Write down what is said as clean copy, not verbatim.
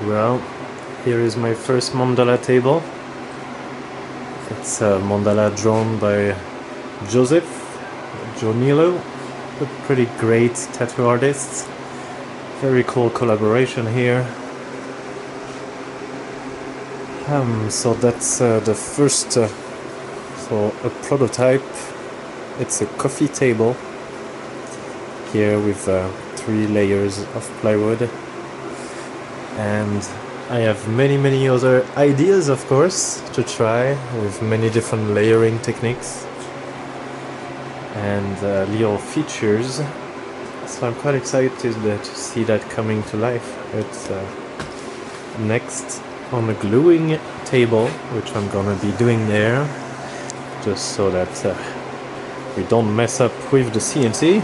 Well, here is my first mandala table. It's a mandala drawn by Nillo, a pretty great tattoo artist. Very cool collaboration here. So that's the first, so a prototype. It's a coffee table here with 3 layers of plywood, and I have many other ideas, of course, to try with many different layering techniques and little features. So I'm quite excited to see that coming to life. It's next on a gluing table, which I'm gonna be doing there, just so that we don't mess up with the CNC.